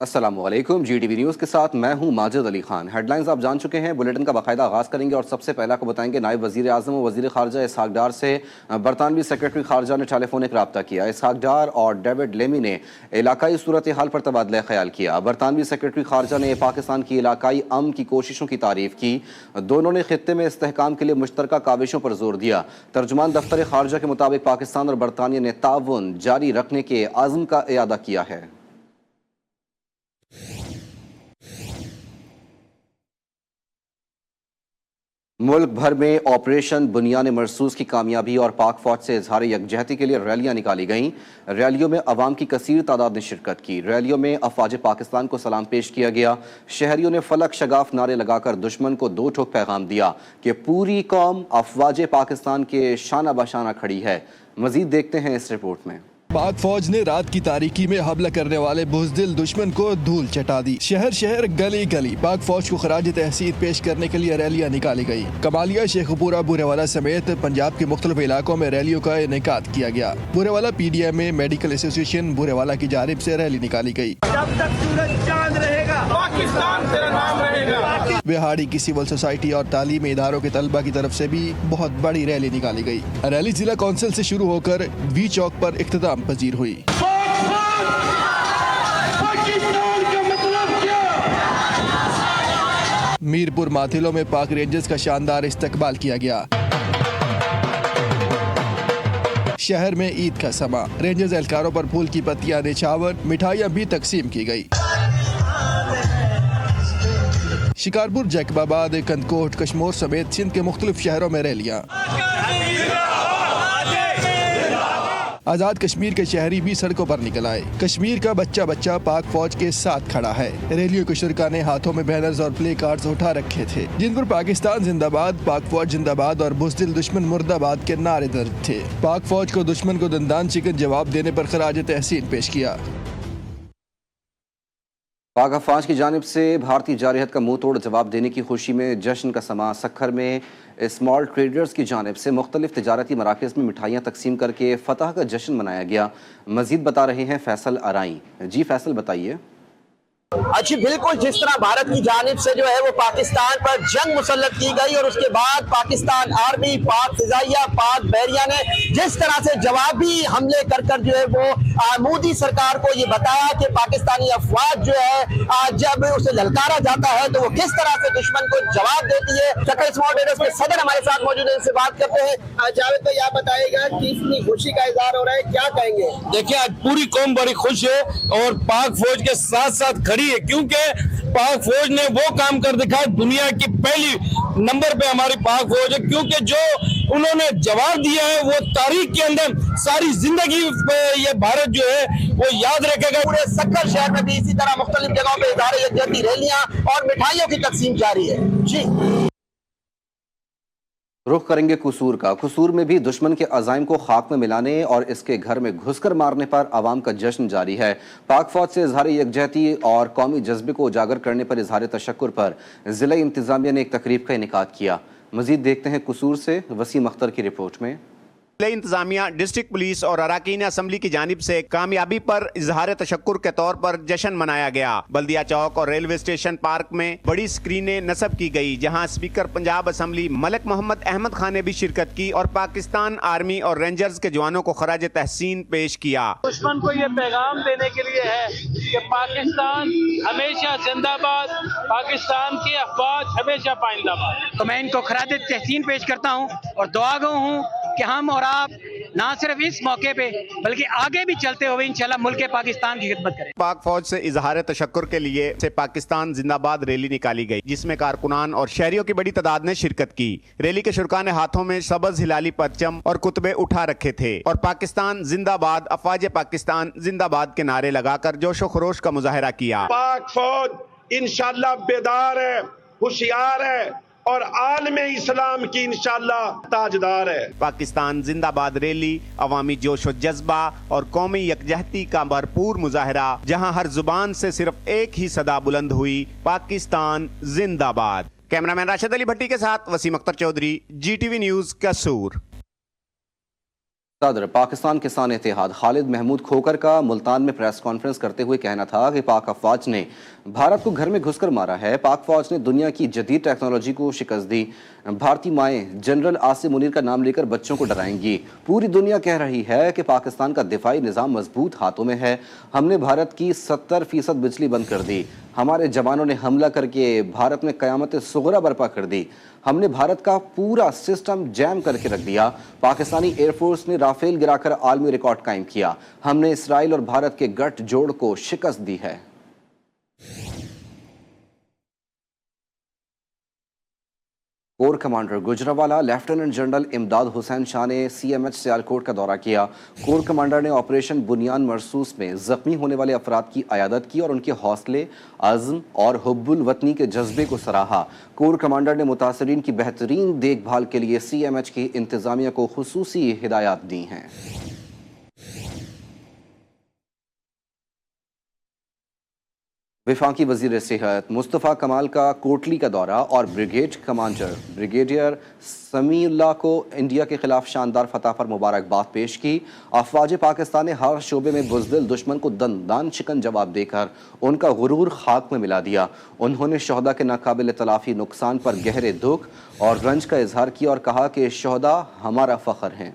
अस्सलामु अलैकुम। GTV news के साथ मैं हूं माजिद अली खान। हेडलाइंस आप जान चुके हैं, बुलेटिन का बाकायदा आगाज़ करेंगे और सबसे पहला को बताएंगे नायब वज़ीर आज़म और वज़ीर ख़ारजा इसहाक डार से बरतानवी सेक्रेटरी ख़ारजा ने टेलीफोनिक रब्ता किया। इसहाक डार और डेविड लेमी ने इलाकाई सूरत हाल पर तबादला ख्याल किया। बरतानवी सेक्रेटरी ख़ारजा ने पाकिस्तान की इलाकाई अमन की कोशिशों की तारीफ़ की। दोनों ने खित्ते में इस्तेहकाम के लिए मुश्तरका काविशों पर जोर दिया। तर्जुमान दफ्तर ख़ारजा के मुताबिक पाकिस्तान और बरतानिया ने ताउन जारी रखने के आज़म का इयादा किया है। मुल्क भर में ऑपरेशन बुनियान मरसूस की कामयाबी और पाक फौज से इजहार यकजहती के लिए रैलियां निकाली गईं। रैलियों में अवाम की कसीर तादाद ने शिरकत की। रैलियों में अफवाज पाकिस्तान को सलाम पेश किया गया। शहरियों ने फलक शगाफ नारे लगाकर दुश्मन को दो ठोक पैगाम दिया कि पूरी कौम अफवाज पाकिस्तान के शाना बशाना खड़ी है। मजीद देखते हैं इस रिपोर्ट में। पाक फौज ने रात की तारीकी में हमला करने वाले बुज़दिल दुश्मन को धूल चटा दी। शहर शहर गली गली पाक फौज को खराज तहसीन पेश करने के लिए रैलियां निकाली गई। कमालिया, शेखपुरा, बुरेवाला समेत पंजाब के मुख्तलिफ इलाकों में रैलियों का इनेकाद किया गया। बुरेवाला PDM में मेडिकल एसोसिएशन बुरेवाला की जानिब से रैली निकाली गई। जब तक सूरज चांद रहेगा पाकिस्तान तेरा नाम रहेगा। बिहाड़ी की सिविल सोसाइटी और तालीमी इदारों के तलबा की तरफ से भी बहुत बड़ी रैली निकाली गई। रैली जिला कौंसिल से शुरू होकर वी चौक पर इख्तिताम पजीर हुई। मीरपुर माथिलों में पाक रेंजर्स का शानदार इस्तकबाल किया गया। शहर में ईद का समा, रेंजर्स एहलकारों पर फूल की पत्तियां, निछावर, मिठाइयां भी तकसीम की गई। शिकारपुर, जैकबाबाद, कंदकोट, कश्मोर समेत सिंध के मुख्तलिफ शहरों में रैलियां। आज़ाद कश्मीर के शहरी भी सड़कों पर निकल आए। कश्मीर का बच्चा बच्चा पाक फौज के साथ खड़ा है। रैलियों के शुरका ने हाथों में बैनर्स और प्ले कार्ड्स उठा रखे थे, जिन पर पाकिस्तान जिंदाबाद, पाक फौज जिंदाबाद और बुज़दिल दुश्मन मुर्दाबाद के नारे दर्ज थे। पाक फौज को दुश्मन को दंदान चिकन जवाब देने पर खराज तहसीन पेश किया। पाक अफवाज की जानिब से भारतीय जारहत का मुंह तोड़ जवाब देने की खुशी में जश्न का समा। सखर में स्मॉल ट्रेडर्स की जानिब से मुख्तलिफ तिजारती मराकज़ में मिठाइयाँ तकसीम करके फतह का जश्न मनाया गया। मजीद बता रहे हैं फैसल अराई। जी फैसल, बताइए। अच्छी बिल्कुल, जिस तरह भारत की जानिब से जो है वो पाकिस्तान पर जंग मुसल्लत की गई और उसके बाद पाकिस्तान आर्मी, पाक फिजाइया, पाक बहरिया ने जिस तरह से जवाबी हमले कर कर जो है वो मोदी सरकार को ये बताया कि पाकिस्तानी अफवाज जो है जब उसे ललकारा जाता है तो वो किस तरह से दुश्मन को जवाब देती है। सखर स्मॉल ट्रेडर्स के सदर हमारे साथ मौजूद है, इनसे बात करते हैं। जावेद भाई, आप बताइएगा कि इतनी खुशी का इजहार हो रहा है, क्या कहेंगे? देखिए, आज पूरी कौम बड़ी खुश है और पाक फौज के साथ साथ खड़ी है, क्योंकि पाक फौज ने वो काम कर दिखाया। दुनिया की पहली नंबर पे हमारी पाक फौज है, क्योंकि जो उन्होंने जवाब दिया है वो तारीख के अंदर सारी जिंदगी ये भारत जो है वो याद रखेगा। पूरे सक्कर शहर में भी इसी तरह मुख्तलिफ जगहों पे इजहार यकजहती रैलियां और मिठाइयों की तकसीम जारी है। जी, रुख करेंगे कसूर का। कसूर में भी दुश्मन के अज़ाइम को खाक में मिलाने और इसके घर में घुसकर मारने पर आवाम का जश्न जारी है। पाक फौज से इजहार यकजहती और कौमी जज्बे को उजागर करने पर इजहार तशक्कुर पर ज़िला इंतज़ामिया ने एक तकरीब का इनेकाद किया। मज़ीद देखते हैं कसूर से वसीम अख्तर की रिपोर्ट में। इंतजामिया, डिस्ट्रिक्ट पुलिस और अराकीन असम्बली की जानिब से कामयाबी पर इजहार तशक्कुर के तौर पर जश्न मनाया गया। बल्दिया चौक और रेलवे स्टेशन पार्क में बड़ी स्क्रीनें नस्ब की गई, जहां स्पीकर पंजाब असम्बली मलिक मोहम्मद अहमद खान ने भी शिरकत की और पाकिस्तान आर्मी और रेंजर्स के जवानों को खराज तहसीन पेश किया। दुश्मन को ये पैगाम देने के लिए है कि पाकिस्तान हमेशा जिंदाबाद, पाकिस्तान की अफवाज हमेशा पाइंदाबाद। तो मैं इनको खराज तहसीन पेश करता हूँ और दुआ गो हूँ कि हम और आप ना सिर्फ इस मौके पे बल्कि आगे भी चलते हुए इंशाल्लाह मुल्क पाकिस्तान की खिदमत करें। पाक फौज से इजहार तशक्कुर के लिए से पाकिस्तान जिंदाबाद रैली निकाली गई, जिसमें कारकुनान और शहरियों की बड़ी तादाद ने शिरकत की। रैली के शुरका ने हाथों में सबज हिलाली परचम और कुतबे उठा रखे थे और पाकिस्तान जिंदाबाद, अफवाज पाकिस्तान जिंदाबाद के नारे लगाकर जोशो खरोश का मुजाहरा किया। पाक फौज इंशाल्लाह बेदार है, होशियार है और आलमे इस्लाम की इंशाल्लाह ताजदार है। पाकिस्तान जिंदाबाद रैली अवामी जोश व जज्बा और कौमी यकजहती का भरपूर मुजाहरा, जहां हर जुबान से सिर्फ एक ही सदा बुलंद हुई, पाकिस्तान जिंदाबाद। कैमरामैन राशिद अली भट्टी के साथ वसीम अख्तर चौधरी, GTV न्यूज़, कसूर। صدر پاکستان کسان اتحاد خالد محمود کھوکر کا ملتان میں پریس کانفرنس کرتے ہوئے کہنا تھا کہ پاک افواج نے بھارت کو گھر میں گھس کر مارا ہے۔ پاک فوج نے دنیا کی جدید ٹیکنالوجی کو شکست دی۔ بھارتی مائیں جنرل عاصم منیر کا نام لے کر بچوں کو ڈرائیں گی۔ پوری دنیا کہہ رہی ہے کہ پاکستان کا دفاعی نظام مضبوط ہاتھوں میں ہے۔ ہم نے بھارت کی 70% بجلی بند کر دی۔ ہمارے جوانوں نے حملہ کر کے بھارت میں قیامت صغری برپا کر دی۔ ہم نے بھارت کا پورا سسٹم جیم کر کے رکھ دیا۔ پاکستانی ایئر فورس نے رافیل گرا کر عالمی ریکارڈ قائم کیا۔ ہم نے اسرائیل اور بھارت کے گٹھ جوڑ کو شکست دی ہے۔ Corps commander Gujranwala lieutenant general امداد حسین شاہ نے سی ایم ایچ سیالکوٹ کا دورہ کیا۔ کور کمانڈر نے آپریشن بنیان مرصوص میں زخمی ہونے والے افراد کی عیادت کی اور ان کے حوصلے، عزم اور حب الوطنی کے جذبے کو سراہا۔ کور کمانڈر نے متاثرین کی بہترین دیکھ بھال کے لیے سی ایم ایچ کی انتظامیہ کو خصوصی ہدایات دی ہیں۔ وفاقی وزیر صحت مصطفیٰ کمال کا کوٹلی کا دورہ اور بریگیڈ کمانڈر بریگیڈیئر سمیع اللہ کو انڈیا کے خلاف شاندار فتح پر مبارکباد پیش کی۔ افواج پاکستان نے ہر شعبے میں بزدل دشمن کو دندان شکن جواب دے کر ان کا غرور خاک میں ملا دیا۔ انہوں نے شہداء کے ناقابل تلافی نقصان پر گہرے دکھ اور رنج کا اظہار کیا اور کہا کہ شہداء ہمارا فخر ہیں۔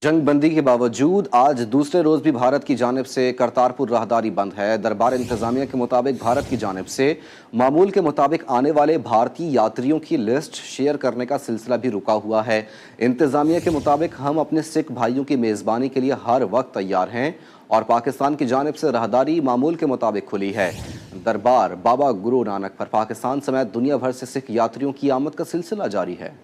جنگ بندی کے باوجود آج دوسرے روز بھی بھارت کی جانب سے کرتارپور راہداری بند ہے۔ دربار انتظامیہ کے مطابق بھارت کی جانب سے معمول کے مطابق آنے والے بھارتی یاتریوں کی لسٹ شیئر کرنے کا سلسلہ بھی رکا ہوا ہے۔ انتظامیہ کے مطابق ہم اپنے سکھ بھائیوں کی میزبانی کے لیے ہر وقت تیار ہیں اور پاکستان کی جانب سے راہداری معمول کے مطابق کھلی ہے۔ دربار بابا گرو نانک پر پاکستان سمیت دنیا بھر سے سکھ یاتریوں کی آمد کا سلسلہ جاری ہے۔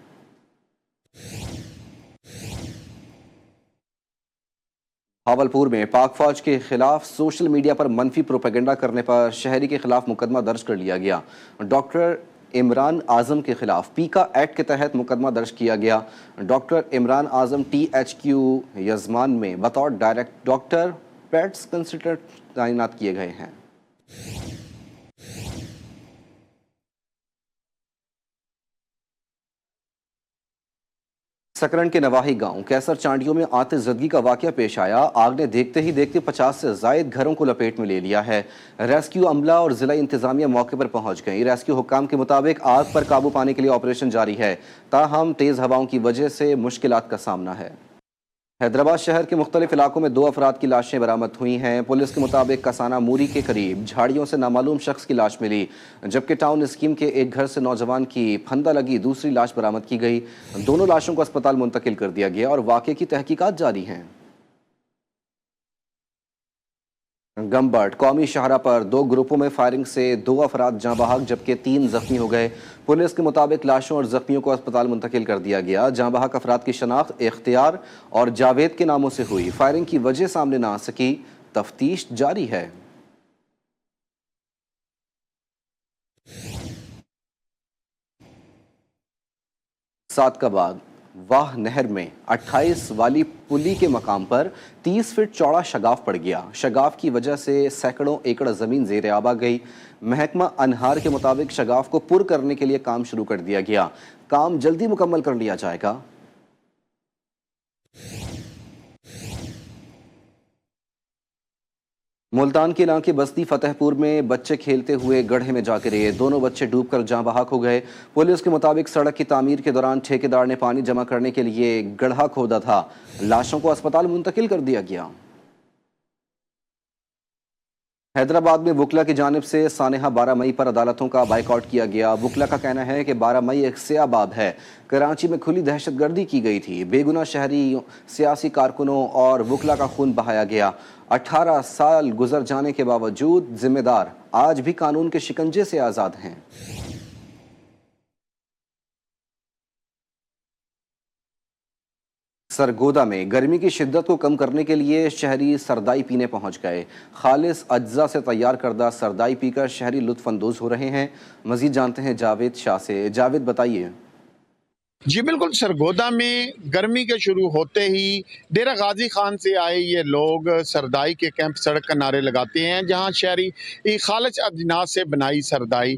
بھاولپور میں پاک فوج کے خلاف سوشل میڈیا پر منفی پروپیگنڈا کرنے پر شہری کے خلاف مقدمہ درج کر لیا گیا۔ ڈاکٹر عمران اعظم کے خلاف پیکا ایکٹ کے تحت مقدمہ درج کیا گیا۔ ڈاکٹر عمران اعظم ٹی ایچ کیو یزمان میں بطور ڈائریکٹ ڈاکٹر پیٹس کنسلٹنٹ تعینات کیے گئے ہیں۔ سکرن کے نواحی گاؤں کیسر چانڈیوں میں آتش زدگی کا واقعہ پیش آیا۔ آگ نے دیکھتے ہی دیکھتے 50 سے زائد گھروں کو لپیٹ میں لے لیا ہے۔ ریسکیو عملہ اور ضلع انتظامیہ موقع پر پہنچ گئی۔ ریسکیو حکام کے مطابق آگ پر قابو پانے کے لیے آپریشن جاری ہے، تاہم تیز ہواؤں کی وجہ سے مشکلات کا سامنا ہے۔ حیدرآباد شہر کے مختلف علاقوں میں 2 افراد کی لاشیں برآمد ہوئی ہیں۔ پولیس کے مطابق کسانہ موری کے قریب جھاڑیوں سے نامعلوم شخص کی لاش ملی، جبکہ ٹاؤن اسکیم کے ایک گھر سے نوجوان کی پھندہ لگی دوسری لاش برآمد کی گئی۔ دونوں لاشوں کو اسپتال منتقل کر دیا گیا اور واقعے کی تحقیقات جاری ہیں۔ گمبٹ قومی شاہراہ پر 2 گروپوں میں فائرنگ سے 2 افراد جاں بحق جبکہ 3 زخمی ہو گئے۔ پولیس کے مطابق لاشوں اور زخمیوں کو اسپتال منتقل کر دیا گیا۔ جاں بحق افراد کی شناخت اختیار اور جاوید کے ناموں سے ہوئی۔ فائرنگ کی وجہ سامنے نہ آ سکی، تفتیش جاری ہے۔ سات کا بعد واہ نہر میں 28 والی پلی کے مقام پر 30 فٹ چوڑا شگاف پڑ گیا۔ شگاف کی وجہ سے سینکڑوں ایکڑ زمین زیر آب آ گئی۔ محکمہ انہار کے مطابق شگاف کو پر کرنے کے لیے کام شروع کر دیا گیا۔ کام جلدی مکمل کر لیا جائے گا۔ ملتان کے علاقے بستی فتح پور میں بچے کھیلتے ہوئے گڑھے میں جا گرے۔ دونوں بچے ڈوب کر جاں بحق ہو گئے۔ پولیس کے مطابق سڑک کی تعمیر کے دوران ٹھیکیدار نے پانی جمع کرنے کے لیے گڑھا کھودا تھا۔ لاشوں کو اسپتال منتقل کر دیا گیا۔ حیدرآباد میں وکلا کی جانب سے سانحہ 12 مئی پر عدالتوں کا بائیکاٹ کیا گیا۔ وکلا کا کہنا ہے کہ 12 مئی ایک سیاہ باب ہے۔ کراچی میں کھلی دہشت گردی کی گئی تھی، بے گناہ شہری، سیاسی کارکنوں اور وکلا کا خون بہایا گیا۔ 18 سال گزر جانے کے باوجود ذمہ دار آج بھی قانون کے شکنجے سے آزاد ہیں۔ سرگودا میں گرمی کی شدت کو کم کرنے کے لیے شہری سردائی پینے پہنچ گئے۔ خالص اجزاء سے تیار کردہ سردائی پی کر شہری لطف اندوز ہو رہے ہیں۔ مزید جانتے ہیں جاوید شاہ سے۔ جاوید بتائیے۔ جی بالکل، سرگودا میں گرمی کے شروع ہوتے ہی ڈیرہ غازی خان سے آئے یہ لوگ سردائی کے کیمپ سڑک کا نعرے لگاتے ہیں، جہاں شہری خالص اجناس سے بنائی سردائی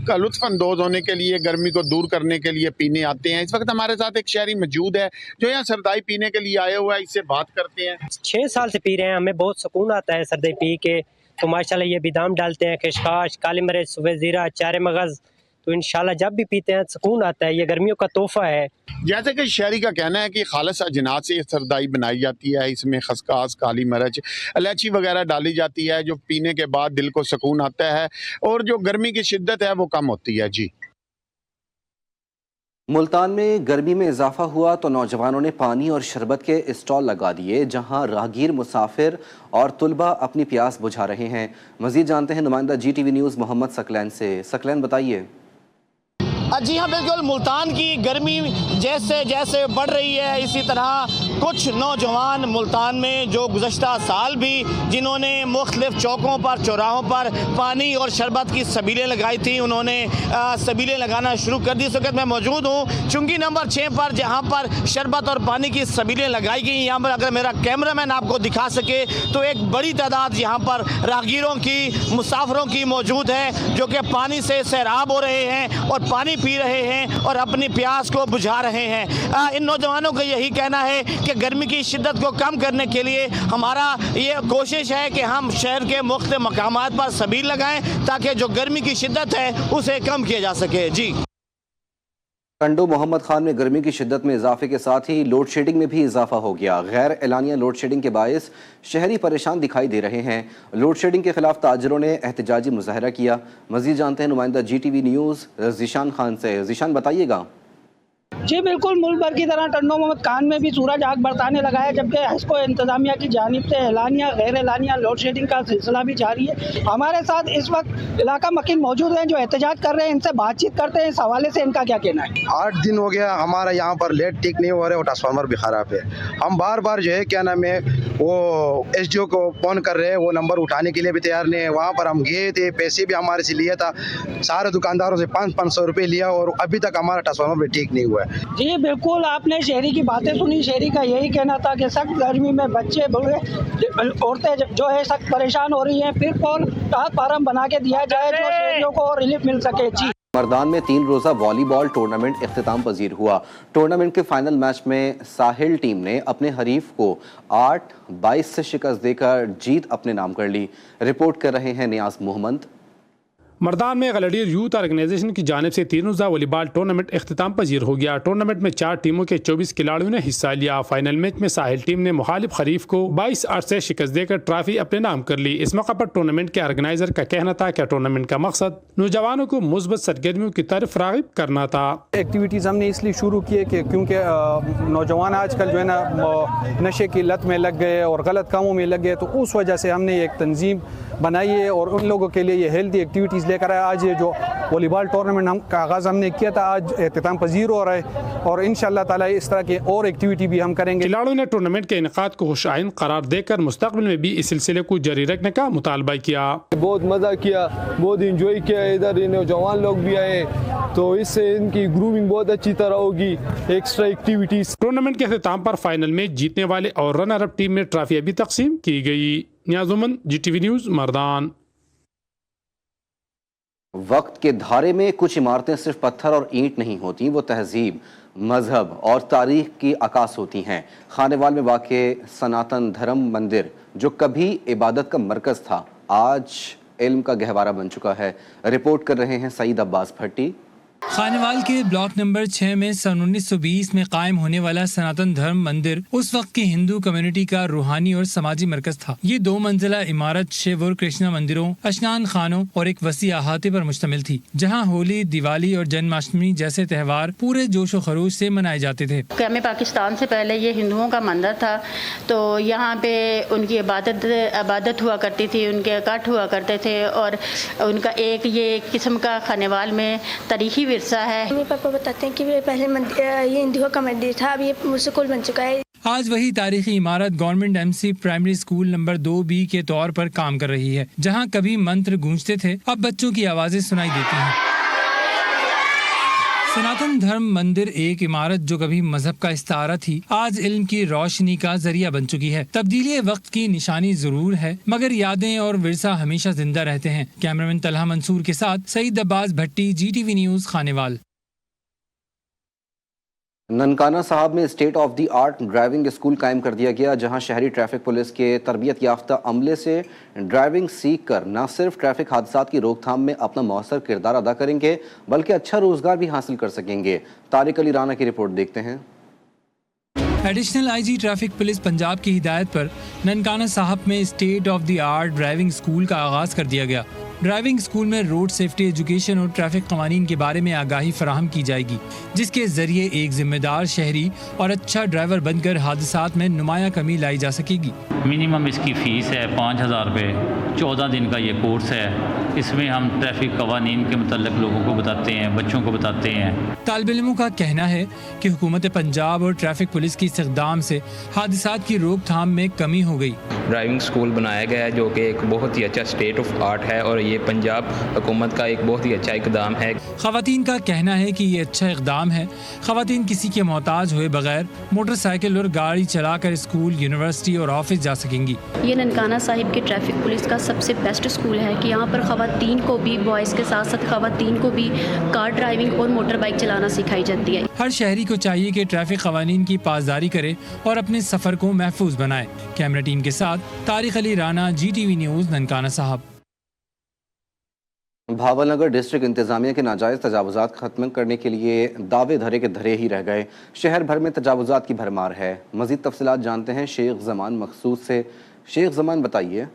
کا لطف اندوز ہونے کے لیے، گرمی کو دور کرنے کے لیے پینے آتے ہیں۔ اس وقت ہمارے ساتھ ایک شہری موجود ہے جو یہاں سردائی پینے کے لیے آئے ہوا ہے، اس سے بات کرتے ہیں۔ 6 سال سے پی رہے ہیں، ہمیں بہت سکون آتا ہے سردائی پی کے، تو ماشاءاللہ یہ بادام ڈالتے ہیں، خشخاش، کالی مرچ، سبز زیرہ، چار مغز، تو انشاءاللہ جب بھی پیتے ہیں سکون آتا ہے، یہ گرمیوں کا تحفہ ہے۔ جیسے کہ شہری کا کہنا ہے کہ خالص اجناس سے یہ سردائی بنائی جاتی ہے، اس میں خسخاس، کالی مرچ، الائچی وغیرہ ڈالی جاتی ہے، جو پینے کے بعد دل کو سکون آتا ہے اور جو گرمی کی شدت ہے وہ کم ہوتی ہے۔ جی ملتان میں گرمی میں اضافہ ہوا تو نوجوانوں نے پانی اور شربت کے اسٹال لگا دیے، جہاں راہگیر، مسافر اور طلبہ اپنی پیاس بجھا رہے ہیں۔ مزید جانتے ہیں نمائندہ جی ٹی وی نیوز محمد ثقلین سے۔ ثقلین بتائیے۔ جی ہاں بالکل، ملتان کی گرمی جیسے جیسے بڑھ رہی ہے، اسی طرح کچھ نوجوان ملتان میں جو گزشتہ سال بھی جنہوں نے مختلف چوکوں پر، چوراہوں پر پانی اور شربت کی سبیلیں لگائی تھیں، انہوں نے سبیلیں لگانا شروع کر دی۔ اس وقت میں موجود ہوں چنگی نمبر 6 پر، جہاں پر شربت اور پانی کی سبیلیں لگائی گئی۔ یہاں پر اگر میرا کیمرہ مین آپ کو دکھا سکے تو ایک بڑی تعداد یہاں پر راہگیروں کی، مسافروں کی موجود ہے، جو کہ پانی سے سیراب ہو رہے ہیں اور پانی پی رہے ہیں اور اپنی پیاس کو بجھا رہے ہیں۔ ان نوجوانوں کا یہی کہنا ہے کہ گرمی کی شدت کو کم کرنے کے لیے ہمارا یہ کوشش ہے کہ ہم شہر کے مختلف مقامات پر سبیل لگائیں تاکہ جو گرمی کی شدت ہے اسے کم کیا جا سکے۔ جی کنڈو محمد خان میں گرمی کی شدت میں اضافے کے ساتھ ہی لوڈ شیڈنگ میں بھی اضافہ ہو گیا۔ غیر اعلانیہ لوڈ شیڈنگ کے باعث شہری پریشان دکھائی دے رہے ہیں۔ لوڈ شیڈنگ کے خلاف تاجروں نے احتجاجی مظاہرہ کیا۔ مزید جانتے ہیں نمائندہ G T V news Zeeshan Khan سے۔ ذیشان بتائیے گا۔ جی بالکل، ملک بھر کی طرح ٹنڈو محمد خان میں بھی سورج آگ برتانے لگا ہے، جبکہ ہسکو انتظامیہ کی جانب سے اعلانیہ غیر اعلانیہ لوڈ شیڈنگ کا سلسلہ بھی جاری ہے۔ ہمارے ساتھ اس وقت علاقہ مکین موجود ہیں جو احتجاج کر رہے ہیں، ان سے بات چیت کرتے ہیں، اس حوالے سے ان کا کیا کہنا ہے۔ 8 دن ہو گیا ہمارا یہاں پر لیٹ ٹھیک نہیں ہو رہے اور ٹرانسفارمر بھی خراب ہے۔ ہم بار بار جو ہے کیا نام ہے وہ ایس ڈی او کو فون کر رہے ہیں، وہ نمبر اٹھانے کے لیے بھی تیار نہیں ہے۔ وہاں پر ہم گئے تھے، پیسے بھی ہمارے سے لیا تھا، سارے دکانداروں سے 500 روپے لیا اور ابھی تک ہمارا ٹرانسفارمر بھی ٹھیک نہیں ہوا ہے۔ جی بالکل، آپ نے شہری کی باتیں سنی۔ شہری کا یہی کہنا تھا کہ سخت گرمی میں بچے، بوڑھے، عورتیں جو ہے سخت پریشان ہو رہی ہیں، پھر کال راحت فارم بنا کے دیا جائے جو شہریوں کو ریلیف مل سکے۔ جی مردان میں 3 روزہ والی بال ٹورنامنٹ اختتام پذیر ہوا۔ ٹورنامنٹ کے فائنل میچ میں ساحل ٹیم نے اپنے حریف کو 8-22 سے شکست دے کر جیت اپنے نام کر لی۔ رپورٹ کر رہے ہیں نیاز محمد۔ مردان میں غلڈیر یوتھ آرگنائزیشن کی جانب سے 3 روزہ والی بال ٹورنامنٹ اختتام پذیر ہو گیا۔ ٹورنامنٹ میں 4 ٹیموں کے 24 کھلاڑیوں نے حصہ لیا۔ فائنل میچ میں ساحل ٹیم نے مخالف حریف کو 22-8 سے شکست دے کر ٹرافی اپنے نام کر لی۔ اس موقع پر ٹورنامنٹ کے آرگنائزر کا کہنا تھا کہ ٹورنامنٹ کا مقصد نوجوانوں کو مثبت سرگرمیوں کی طرف راغب کرنا تھا۔ ایکٹیویٹیز ہم نے اس لیے شروع کی کہ کیونکہ نوجوان آج کل جو ہے نا نشے کی لت میں لگ گئے اور غلط کاموں میں لگ گئے، تو اس وجہ سے ہم نے ایک تنظیم بنائی ہے اور ان لوگوں کے لیے یہ ہیلتھی ایکٹیویٹیز لے کر آئے۔ آج یہ جو والی بال ٹورنامنٹ کا آغاز ہم نے کیا تھا، آج اختتام پذیر ہو رہا ہے اور انشاءاللہ تعالی اس طرح کے اور ایکٹیویٹی بھی ہم کریں گے۔ کھلاڑیوں نے ٹورنامنٹ کے انعقاد کو خوش آئند قرار دے کر مستقبل میں بھی اس سلسلے کو جاری رکھنے کا مطالبہ کیا۔ بہت مزہ کیا، بہت انجوائے کیا، ادھر نوجوان لوگ بھی آئے تو اس سے ان کی گرومنگ بہت اچھی طرح ہوگی، ایکسٹرا ایکٹیویٹیز۔ ٹورنامنٹ کے اختتام پر فائنل میں جیتنے والے اور رنر اپ ٹیم میں ٹرافیاں بھی تقسیم کی گئی۔ نیازمن، جی ٹی وی نیوز، مردان۔ وقت کے دھارے میں کچھ عمارتیں صرف پتھر اور اینٹ نہیں ہوتی، وہ تہذیب، مذہب اور تاریخ کی عکاس ہوتی ہیں۔ خانیوال میں واقع سناتن دھرم مندر جو کبھی عبادت کا مرکز تھا، آج علم کا گہوارہ بن چکا ہے۔ رپورٹ کر رہے ہیں سعید عباس بھٹی۔ خانیوال کے بلاک نمبر 6 میں سن 1920 میں قائم ہونے والا سناتن دھرم مندر اس وقت کی ہندو کمیونٹی کا روحانی اور سماجی مرکز تھا۔ یہ 2 منزلہ عمارت شیو اور کرشنا مندروں، اشنان خانوں اور ایک وسیع احاطے پر مشتمل تھی، جہاں ہولی، دیوالی اور جنماشٹمی جیسے تہوار پورے جوش و خروش سے منائے جاتے تھے۔ قیام پاکستان سے پہلے یہ ہندوؤں کا مندر تھا، تو یہاں پہ ان کی عبادت ہوا کرتی تھی، ان کے کٹ ہوا کرتے تھے، اور ان کا یہ قسم کا خانیوال میں تاریخی ورثہ ہے۔ میرے پاپا بتاتے ہیں کہ پہلے یہ ہندوؤں کا مندر تھا، اب یہ اسکول بن چکا ہے۔ آج وہی تاریخی عمارت government MC primary school number 2B کے طور پر کام کر رہی ہے، جہاں کبھی منتر گونجتے تھے، اب بچوں کی آوازیں سنائی دیتی ہیں۔ सनातन धर्म मंदिर एक इमारत जो कभी मजहब का इस्तारा थी, आज इल्म की रोशनी का जरिया बन चुकी है। तब्दीली वक्त की निशानी जरूर है, मगर यादें और विरसा हमेशा जिंदा रहते हैं। कैमरामैन तलहा मंसूर के साथ सईद अब्बास भट्टी, GTV न्यूज़, खानेवाल। ननकाना साहब में state of the art driving school कायम कर दिया गया, जहां शहरी ट्रैफिक पुलिस के तरबियत याफ्ता अमले से ड्राइविंग सीख कर न सिर्फ ट्रैफिक हादसात की रोकथाम में अपना मौसर किरदार अदा करेंगे, बल्कि अच्छा रोजगार भी हासिल कर सकेंगे। तारिक अली राना की रिपोर्ट देखते हैं। Additional IG traffic police Punjab की हिदायत पर ननकाना साहब में state of the art driving school का आगाज कर दिया गया। ड्राइविंग स्कूल में रोड सेफ्टी एजुकेशन और ट्रैफिक कवानीन के बारे में आगाही फराहम की जाएगी, जिसके जरिए एक जिम्मेदार शहरी और अच्छा ड्राइवर बनकर हादसात में नुमाया कमी लाई जा सकेगी। मिनिमम इसकी फ़ीस है 5,000 रुपये, 14 दिन का ये कोर्स है। इसमें हम ट्रैफिक कवानीन के मतलब लोगों को बताते हैं, बच्चों को बताते हैं। तालिब इल्मों का कहना है कि हुकूमत पंजाब और ट्रैफिक पुलिस की इस्तेमाल से हादसात की रोकथाम में कमी हो गई। ड्राइविंग स्कूल बनाया गया है जो कि एक बहुत ही अच्छा स्टेट ऑफ आर्ट है और ये पंजाब हुकूमत का एक बहुत ही अच्छा इकदाम है। खवातीन का कहना है कि ये अच्छा इकदाम है। खवातीन किसी के मोहताज हुए बगैर मोटरसाइकिल और गाड़ी चलाकर स्कूल, यूनिवर्सिटी और ऑफिस जा सकेंगी। ये ननकाना साहिब के ट्रैफिक पुलिस का सबसे बेस्ट स्कूल है कि यहाँ पर खवातीन को भी, बॉयज़ के साथ साथ खवातीन को भी कार ड्राइविंग और मोटर बाइक चलाना सिखाई जाती है। हर शहरी को चाहिए कि ट्रैफिक कवानीन की पासदारी करे और अपने सफर को महफूज बनाए। कैमरा टीम के साथ तारिक अली राना, GTV न्यूज़, ननकाना साहब। भावलनगर डिस्ट्रिक्ट इंतजामिया के नाजायज़ तजावुज़ात ख़त्म करने के लिए दावे धरे के धरे ही रह गए। शहर भर में तजावुज़ात की भरमार है। मज़ीद तफसीलात जानते हैं शेख ज़मान मखसूस से। शेख ज़मान बताइए।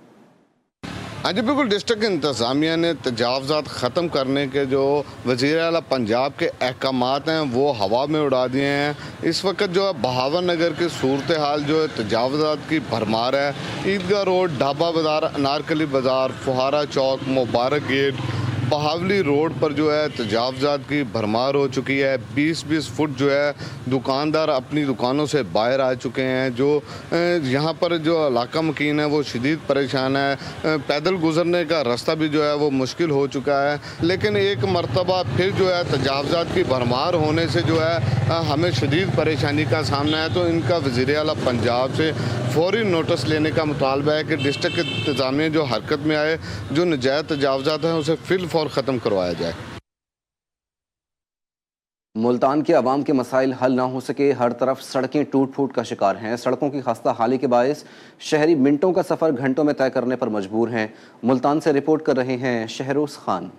हाँ जी बिल्कुल, डिस्ट्रिक्ट इंतज़ामिया ने तजावुज़ात ख़त्म करने के जो वज़ीर आला पंजाब के अहकामात हैं वो हवा में उड़ा दिए हैं। इस वक्त जो है बहावलनगर की सूरत हाल जो है तजावुज़ात की भरमार है। ईदगाह रोड, ढाबा बाज़ार, अनारकली बाज़ार, फुहारा चौक, मुबारक गेट, बहावली रोड पर जो है तजावुज़ात की भरमार हो चुकी है। 20-20 फुट जो है दुकानदार अपनी दुकानों से बाहर आ चुके हैं। जो यहाँ पर जो इलाका मकीन है वो शदीद परेशान है। पैदल गुजरने का रास्ता भी जो है वो मुश्किल हो चुका है। लेकिन एक मरतबा फिर जो है तजावुज़ात की भरमार होने से जो है हमें शदीद परेशानी का सामना है। तो इनका वज़ीर आला पंजाब से फौरी नोटिस लेने का मुतालबा है कि डिस्ट्रिक्ट इंतज़ामिया जो हरकत में आए, जो नजायज़ तजावुज़ात हैं उसे फिल और ख़त्म करवाया जाए। मुल्तान के अवाम के मसाइल हल ना हो सके, हर तरफ सड़कें टूट फूट का शिकार हैं। सड़कों की खस्ता हाली के बायस शहरी मिनटों का सफ़र घंटों में तय करने पर मजबूर हैं। मुल्तान से रिपोर्ट कर रहे हैं शहरोज खान।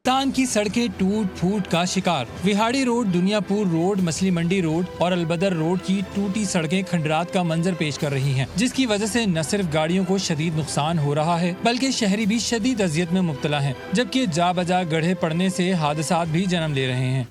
मुल्तान की सड़कें टूट फूट का शिकार। विहाड़ी रोड, दुनियापुर रोड, मछली मंडी रोड और अलबदर रोड की टूटी सड़कें खंडरात का मंजर पेश कर रही हैं, जिसकी वजह से न सिर्फ गाड़ियों को शदीद नुकसान हो रहा है बल्कि शहरी भी शदीद अजियत में मुब्तला हैं, जबकि जा बजा गड्ढे पड़ने से हादसात भी जन्म ले रहे हैं।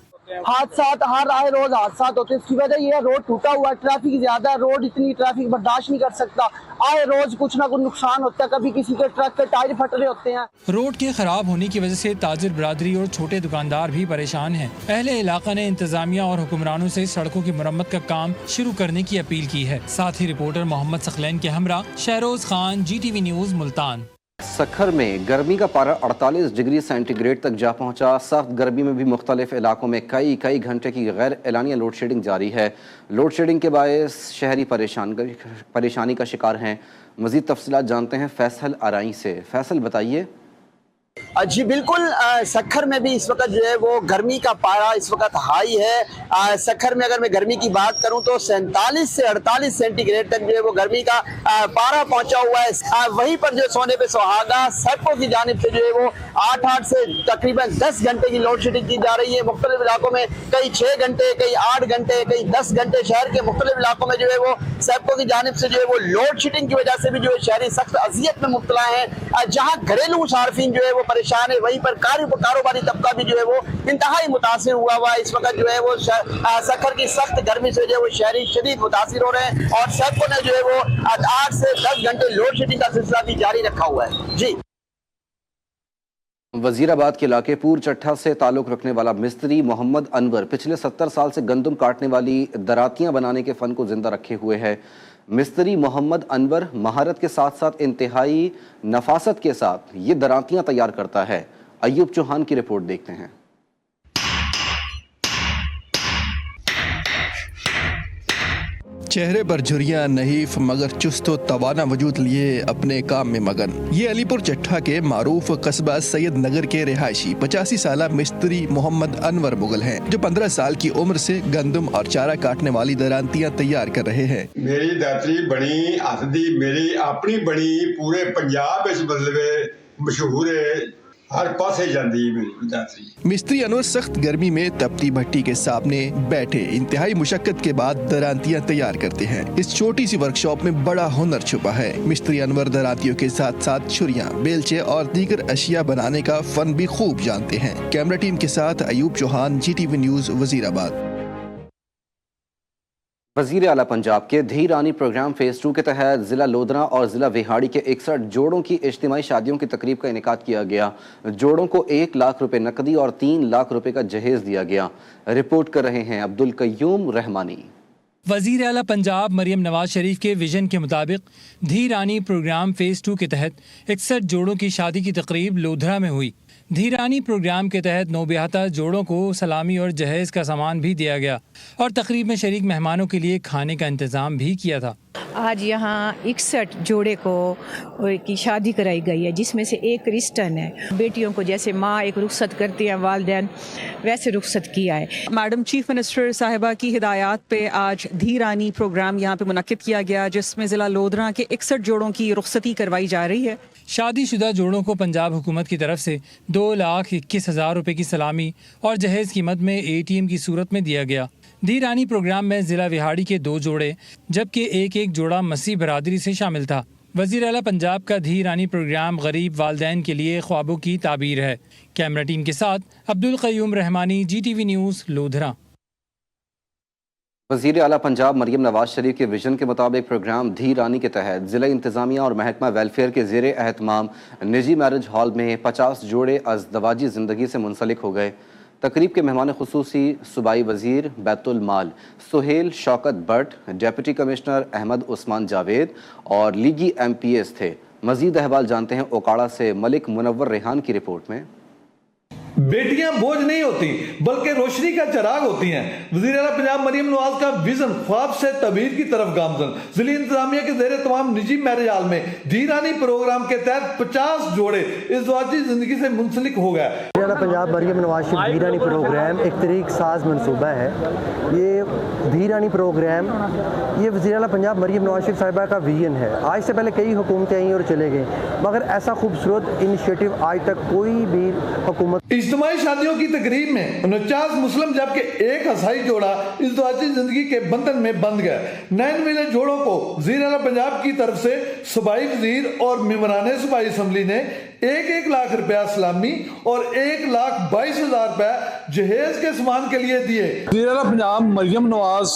हादसात हर आए रोज हादसात होते हैं। इसकी वजह यह है रोड टूटा हुआ, ट्रैफिक ज्यादा, रोड इतनी ट्रैफिक बर्दाश्त नहीं कर सकता। आए रोज कुछ ना कुछ नुकसान होता है। कभी किसी के ट्रक के टायर फट रहे होते हैं। रोड के खराब होने की वजह से ताजिर बरादरी और छोटे दुकानदार भी परेशान हैं। अहले इलाका ने इंतजामिया और हुक्मरानों से सड़कों की मरम्मत का काम शुरू करने की अपील की है। साथ ही रिपोर्टर मोहम्मद सखलैन के हमरा शहरोज खान, GTV न्यूज़, मुल्तान। सखर में गर्मी का पारा 48 डिग्री सेंटीग्रेड तक जा पहुंचा। सख्त गर्मी में भी मुख्तलिफ इलाकों में कई घंटे की गैर एलानिया लोड शेडिंग जारी है। लोड शेडिंग के बायस शहरी परेशानी का शिकार हैं। मज़ीद तफसीलात जानते हैं फैसल आराई से। फैसल बताइए। जी बिल्कुल, सखर में भी इस वक्त जो है वो गर्मी का पारा इस वक्त हाई है। सखर में अगर मैं गर्मी की बात करूं तो 47 से 48 सेंटीग्रेड तक जो है वो गर्मी का पारा पहुंचा हुआ है। वहीं पर जो सोने पे सुहागा सेप्को की जानिब से जो है वो 8 से तकरीबन 10 घंटे की लोड शेडिंग की जा रही है। मुख्तलिफ इलाकों में कई 6 घंटे, कई 8 घंटे, कई 10 घंटे। शहर के मुख्तलिफ इलाकों में जो है वो सेप्को की जानिब से जो है वो लोड शेडिंग की वजह से भी जो है शहरी सख्त अजियत में मुब्तला है। जहाँ घरेलू मुसाफिरीन जो है वो परेशान है, वहीं पर कारोबारी तबका भी जो है वो इंतहाई मुतासिर हुआ इस वक्त जो है वो सखर की सख्त गर्मी से जो है वो शहरी शदीद मुतासिर हो रहे हैं। और सेप्को ने जो है वो 8 से 10 घंटे लोड शेडिंग का सिलसिला भी जारी रखा हुआ है। जी। वजीराबाद के इलाके पूर चट्ठा से ताल्लुक रखने वाला मिस्त्री मोहम्मद अनवर पिछले 70 साल से गंदम काटने वाली दरातियां बनाने के फन को जिंदा रखे हुए है। मिस्त्री मोहम्मद अनवर महारत के साथ साथ इंतहाई नफासत के साथ ये दरातियां तैयार करता है। अय्यूब चौहान की रिपोर्ट देखते हैं। चेहरे पर झुर्रियां नहीफ मगर चुस्त व तवाना वजूद लिए अपने काम में मगन। ये अलीपुर चट्ठा के मारूफ कस्बा सैयद नगर के रिहायशी 85 साल मिस्त्री मोहम्मद अनवर मुगल हैं, जो 15 साल की उम्र से गंदम और चारा काटने वाली दरांतियां तैयार कर रहे हैं। मेरी दातरी बनी हथ दी मेरी अपनी बनी पूरे पंजाब इस मतलब मशहूर है, हर पासे जाती है मेरी दातरी। मिस्त्री अनवर सख्त गर्मी में तपती भट्टी के सामने बैठे इंतहाई मुशक्कत के बाद दरांतियां तैयार करते हैं। इस छोटी सी वर्कशॉप में बड़ा हुनर छुपा है। मिस्त्री अनवर दरांतियों के साथ साथ छुरियां, बेलचे और दीगर अशिया बनाने का फन भी खूब जानते हैं। कैमरा टीम के साथ अयूब चौहान, GTV न्यूज़, वजीराबाद। वज़ीर आला पंजाब के धी रानी प्रोग्राम फेज़ 2 के तहत ज़िला लोधरा और ज़िला विहाड़ी के 61 जोड़ों की इज्तिमाई शादियों की तकरीब का इनेकाद किया गया। जोड़ों को 1 लाख रुपए नकदी और 3 लाख रुपए का जहेज दिया गया। रिपोर्ट कर रहे हैं अब्दुल कय्यूम रहमानी। वज़ीर आला पंजाब मरियम नवाज शरीफ के विजन के मुताबिक धी रानी प्रोग्राम फेज़ 2 के तहत 61 जोड़ों की शादी की तकरीब लोधरा में हुई। धी रानी प्रोग्राम के तहत नौबियाता जोड़ों को सलामी और जहेज का सामान भी दिया गया और तकरीब में शरीक मेहमानों के लिए खाने का इंतज़ाम भी किया था। आज यहाँ 61 जोड़े को की शादी कराई गई है, जिसमें से एक क्रिस्टन है। बेटियों को जैसे माँ एक रुखसत करती हैं वालिदैन, वैसे रुखसत किया है। मैडम चीफ मिनिस्टर साहिबा की हिदायत पे आज धी रानी प्रोग्राम यहाँ पे मुनक्किद किया गया, जिसमें ज़िला लोधरा के 61 जोड़ों की रुखसती करवाई जा रही है। शादीशुदा जोड़ों को पंजाब हुकूमत की तरफ से 2,21,000 रुपये की सलामी और जहेज कीमत में ATM की सूरत में दिया गया। धी रानी प्रोग्राम में ज़िला विहाड़ी के 2 जोड़े जबकि एक जोड़ा मसीह बरादरी से शामिल था। वज़ीर आला पंजाब का धी रानी प्रोग्राम गरीब वालदैन के लिए ख्वाबों की ताबीर है। कैमरा टीम के साथ अब्दुल कय्यूम रहमानी, GTV न्यूज़, लोधरा। वज़ीर आला पंजाब मरियम नवाज शरीफ के विजन के मुताबिक प्रोग्राम धी रानी के तहत ज़िला इंतज़ामिया और महकमा वेलफेयर के ज़ेरे एहतमाम निजी मैरिज हॉल में 50 जोड़े अज़दवाजी ज़िंदगी से मुंसलिक हो गए। तकरीब के मेहमान खुसूसी सूबाई वज़ीर बैतुल माल सुहेल शौकत भट्ट, डेप्यूटी कमिश्नर अहमद उस्मान जावेद और लीगी MPS थे। मज़ीद अहवाल जानते हैं ओकाड़ा से मलिक मुनव्वर रेहान की रिपोर्ट में। बेटियां बोझ नहीं होती बल्कि रोशनी का चिराग होती हैं। वज़ीर आला पंजाब मरियम नवाज का विजन ख्वाब से तबीर की तरफ गामजन। ज़िला इंतजामिया के ज़ेरे तमाम निजी मैरिज हॉल में धी रानी प्रोग्राम के तहत 50 जोड़े इज़्दवाजी जिंदगी से मुंसलिक हो गए। वज़ीर आला पंजाब मरियम नवाज धी रानी प्रोग्राम एक तरीक साज मनसूबा है। ये धी रानी प्रोग्राम ये वज़ीर आला पंजाब मरियम नवाज शरीफ साहिबा का विजन है। आज से पहले कई हुकूमतें आई और चले गई, मगर ऐसा खूबसूरत इनिशिएटिव आज तक कोई भी हुकूमत। इज्तिमाई शादियों की तकरीब में 49 मुस्लिम जबकि एक हसाई जोड़ा इज़्दवाजी जिंदगी के बंधन में बंध गए। नए मिले जोड़ों को वज़ीर आला पंजाब की तरफ से सूबाई वज़ीर और मेंबरान सूबाई असम्बली ने 1-1 लाख रुपया सलामी और 1,22,000 रुपया जहेज के सामान के लिए दिए। वज़ीर आला पंजाब मरियम नवाज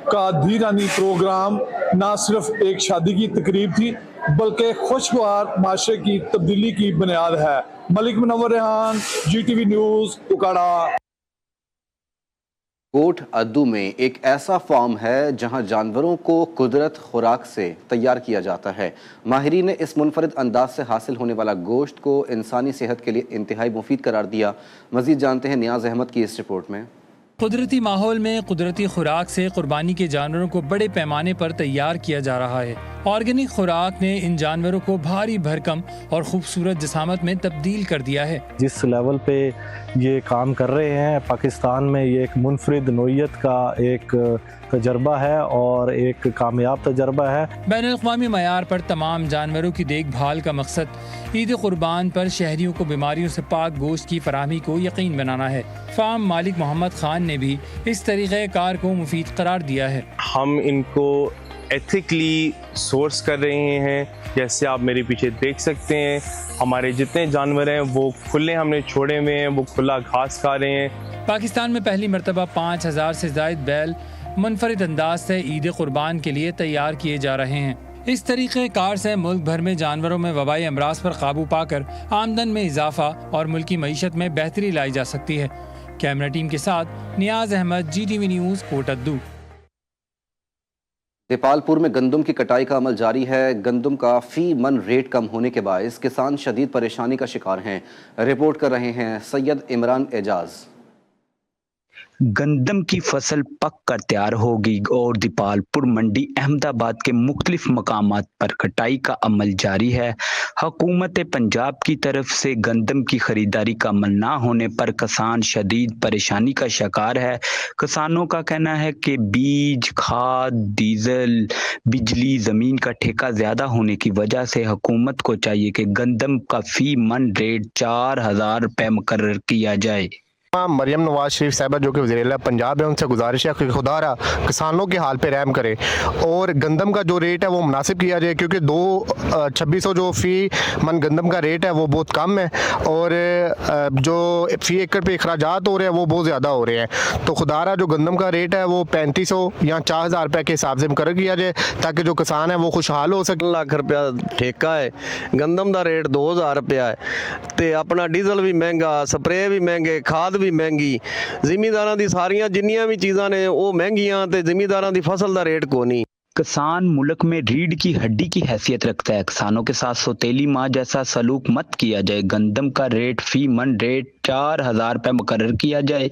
का धी रानी प्रोग्राम न सिर्फ एक शादी की तकरीब थी बल्कि खुशगवार माशरे की तब्दीली की बुनियाद है। Malik Munawar Rehan, GTV news, Okara. कोट अद्दू में एक ऐसा फार्म है जहां जानवरों को कुदरत खुराक से तैयार किया जाता है। माहिरीन ने इस मुनफरद अंदाज से हासिल होने वाला गोश्त को इंसानी सेहत के लिए इंतहाई मुफीद करार दिया। मज़ीद जानते हैं नियाज अहमद की इस रिपोर्ट में। कुदरती माहौल में कुदरती खुराक से कुर्बानी के जानवरों को बड़े पैमाने पर तैयार किया जा रहा है। ऑर्गेनिक खुराक ने इन जानवरों को भारी भरकम और खूबसूरत जिसामत में तब्दील कर दिया है। जिस लेवल पे ये काम कर रहे हैं पाकिस्तान में, ये एक मुनफरिद नोयत का एक तजर्बा है और एक कामयाब तजर्बा है। बैनुल-अक़वामी मयार पर तमाम जानवरों की देखभाल का मकसद ईद कुर्बान पर शहरियों को बीमारियों से पाक गोश्त की फराहमी को यकीन बनाना है। फार्म मालिक मोहम्मद खान ने भी इस तरीक़े कार को मुफीद करार दिया है। हम इनको एथिकली सोर्स कर रहे हैं। जैसे आप मेरे पीछे देख सकते हैं, हमारे जितने जानवर हैं वो खुले हमने छोड़े हुए हैं, वो खुला घास खा रहे हैं। पाकिस्तान में पहली मरतबा 5,000 से ज़ायद बैल मुनफरिद अंदाज से ईद कुर्बान के लिए तैयार किए जा रहे हैं। इस तरीक़े कार से मुल्क भर में जानवरों में वबाई अमराज पर काबू पाकर आमदन में इजाफा और मुल्की मईशत में बेहतरी लाई जा सकती है। कैमरा टीम के साथ नियाज अहमद, GTV न्यूज़, कोट अद्दू। देपालपुर में गंदम की कटाई का अमल जारी है। गंदम का फी मन रेट कम होने के बायस किसान शदीद परेशानी का शिकार हैं। रिपोर्ट कर रहे हैं सैयद इमरान एजाज। गंदम की फसल पक कर तैयार होगी और दीपालपुर मंडी अहमदाबाद के मुख्तलिफ मकामात पर कटाई का अमल जारी है। हुकूमत पंजाब की तरफ से गंदम की खरीदारी का अमल ना होने पर किसान शदीद परेशानी का शिकार है। किसानों का कहना है कि बीज, खाद, डीजल, बिजली, ज़मीन का ठेका ज़्यादा होने की वजह से हुकूमत को चाहिए कि गंदम का फी मन रेट 4000 रुपये मुकर्रर किया जाए। मरियम नवाज शरीफ साहबा जो कि वज़ीर-ए-आला पंजाब है, उनसे गुजारिश है कि खुदा रहा किसानों के हाल पे रहम करे और गंदम का जो रेट है वो मुनासिब किया जाए, क्योंकि 2600 जो फ़ी मन गंदम का रेट है वो बहुत कम है और जो फ़ी एकड़ पे अखराजात हो रहे हैं वो बहुत ज़्यादा हो रहे हैं। तो खुदा रहा जो गंदम का रेट है वो 3500 या 4000 रुपये के हिसाब से मुकर्रर किया जाए ताकि जो किसान है वो खुशहाल हो सके। लाख रुपया ठेका है, गंदम का रेट 2000 रुपया है, तो अपना डीजल भी महंगा, स्प्रे भी महंगे, खाद महंगी, ਜ਼ਿਮੀਂਦਾਰਾਂ ਦੀ ਸਾਰੀਆਂ ਜਿੰਨੀਆਂ ਵੀ ਚੀਜ਼ਾਂ ਨੇ ਉਹ ਮਹਿੰਗੀਆਂ ਤੇ ਜ਼ਿਮੀਂਦਾਰਾਂ ਦੀ ਫਸਲ ਦਾ ਰੇਟ ਕੋਈ नहीं। किसान मुल्क में रीढ़ की हड्डी की हैसियत रखता है। किसानों के साथ सौतेली माँ जैसा सलूक मत किया जाए। गंदम का रेट फी मन रेट 4000 रुपये मुकर्रर किया जाए।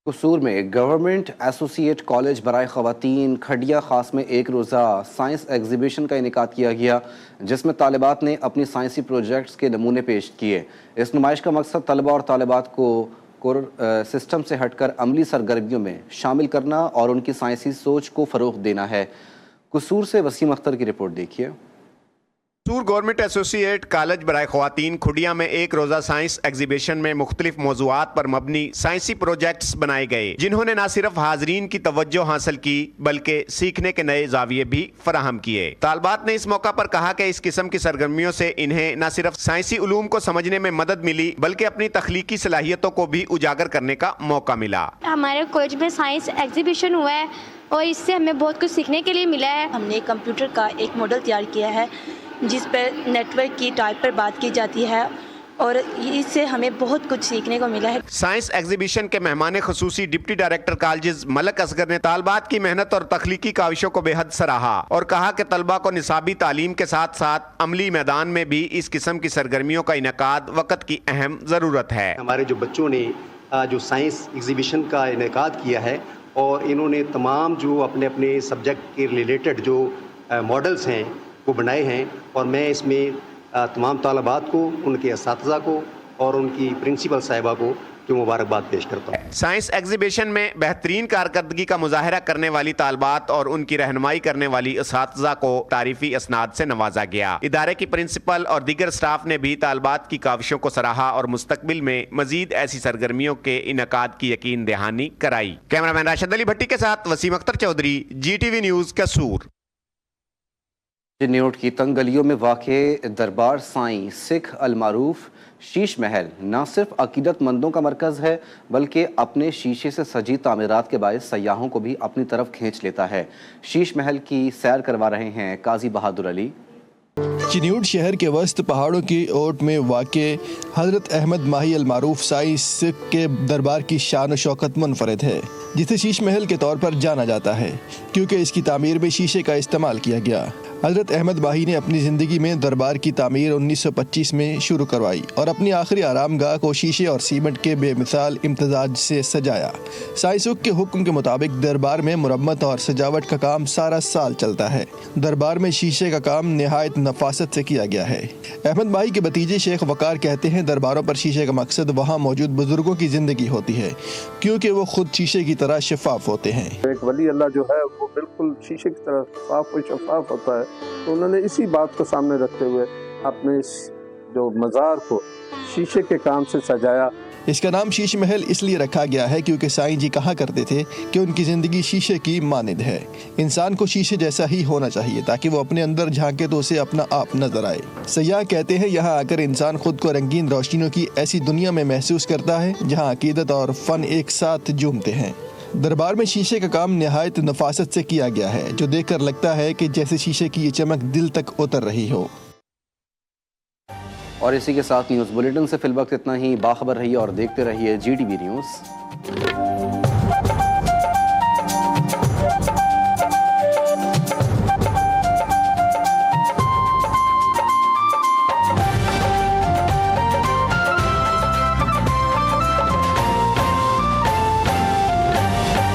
कसूर में गवर्नमेंट एसोसिएट कॉलेज बराए ख़वातीन खडिया खास में एक रोज़ा साइंस एग्जीबिशन का इनेकाद किया गया, जिसमें तालिबात ने अपनी साइंसी प्रोजेक्ट्स के नमूने पेश किए। इस नुमाइश का मकसद तलबा और तालिबात को सिस्टम से हटकर अमली सरगर्मियों में शामिल करना और उनकी साइंसी सोच को फ़रोग़ देना है। कसूर से वसीम अख्तर की रिपोर्ट देखिए। कसूर गवर्नमेंट एसोसिएट कॉलेज बराए ख़वातीन खुडिया में एक रोज़ा साइंस एग्जीबिशन में मुख्तलिफ मौज़ूआत पर मबनी साइंसी प्रोजेक्ट्स बनाए गए, जिन्होंने न सिर्फ हाजरीन की तवज्जो हासिल की बल्कि सीखने के नए जाविये भी फराहम किए। तालबात ने इस मौका पर कहा कि इस किस्म की सरगर्मियों से इन्हें न सिर्फ साइंसी उलूम को समझने में मदद मिली बल्कि अपनी तख्लीकी सलाहियतों को भी उजागर करने का मौका मिला। हमारे कॉलेज में साइंस एग्जीबिशन हुआ है और इससे हमें बहुत कुछ सीखने के लिए मिला है। हमने कंप्यूटर का एक मॉडल तैयार किया है जिस पर नेटवर्क की टाइप पर बात की जाती है और इससे हमें बहुत कुछ सीखने को मिला है। साइंस एग्जीबिशन के मेहमान खुसूसी deputy director colleges Malik Asghar ने तालबात की मेहनत और तख्लीकी काविशों को बेहद सराहा और कहा कि तलबा को निसाबी तालीम के साथ साथ अमली मैदान में भी इस किस्म की सरगर्मियों का इनेकाद वक्त की अहम ज़रूरत है। हमारे जो बच्चों ने जो साइंस एग्जीबिशन का इनेकाद किया है और इन्होंने तमाम जो अपने अपने सब्जेक्ट के रिलेटेड जो मॉडल्स हैं वो बनाए हैं और मैं इसमें तमाम तालिबात को, उनके असातिज़ा को और उनकी प्रिंसिपल साहिबा को जो मुबारकबाद पेश करता हूँ। साइंस एग्जीबिशन में बेहतरीन कारकर्दगी का मुजाहरा करने वाली तालिबात और उनकी रहनुमाई करने वाली असातिज़ा को तारीफी असनाद से नवाजा गया। इदारे की प्रिंसिपल और दीगर स्टाफ ने भी तालिबात की काविशों को सराहा और मुस्तकबिल में मजीद ऐसी सरगर्मियों के इनेकाद की यकीन दहानी कराई। कैमरामैन राशिद अली भट्टी के साथ वसीम अख्तर चौधरी, GTV न्यूज़, कसूर। चिन्नौट की तंग गलियों में वाक़े दरबार साईं सिख अलमारूफ शीश महल न सिर्फ अकीदतमंदों का मरकज़ है बल्कि अपने शीशे से सजी तामीरात के बायस सयाहों को भी अपनी तरफ खींच लेता है। शीश महल की सैर करवा रहे हैं काजी बहादुर अली। चिन्नौट शहर के वस्त पहाड़ों की ओट में वाक़े हज़रत अहमद माही अलमारूफ साईं सिख के दरबार की शान और शौकत मुनफरद है, जिसे शीश महल के तौर पर जाना जाता है क्योंकि इसकी तामीर में शीशे का इस्तेमाल किया गया। हज़रत अहमद माही ने अपनी ज़िंदगी में दरबार की तामीर 1925 में शुरू करवाई और अपनी आखिरी आरामगाह को शीशे और सीमेंट के बेमिसाल इम्तजाज से सजाया। साईं सुख के हुक्म के मुताबिक दरबार में मुरम्मत और सजावट का काम सारा साल चलता है। दरबार में शीशे का काम निहायत नफासत से किया गया है। अहमद माही के भतीजे शेख वकार कहते हैं दरबारों पर शीशे का मकसद वहाँ मौजूद बुजुर्गों की ज़िंदगी होती है क्योंकि वो खुद शीशे की तरह शफाफ होते हैं। एक वली अल्लाह जो है वो बिल्कुल शीशे की तरह साफ और शफाफ होता है, तो उन्होंने इसी बात को सामने रखते हुए अपने जो मज़ार को शीशे के काम से सजाया। इसका नाम शीश महल इसलिए रखा गया है क्योंकि साईं जी कहा करते थे कि उनकी ज़िंदगी शीशे की मानिंद है। इंसान को शीशे जैसा ही होना चाहिए ताकि वो अपने अंदर झांके तो उसे अपना आप नजर आए। सयाह कहते हैं यहाँ आकर इंसान खुद को रंगीन रोशनियों की ऐसी दुनिया में महसूस करता है जहाँ अकीदत और फ़न एक साथ झूमते हैं। दरबार में शीशे का काम निहायत नफासत से किया गया है जो देखकर लगता है कि जैसे शीशे की ये चमक दिल तक उतर रही हो। और इसी के साथ न्यूज़ बुलेटिन से फिलवक्त इतना ही। बाखबर रहिए और देखते रहिए GTV न्यूज़।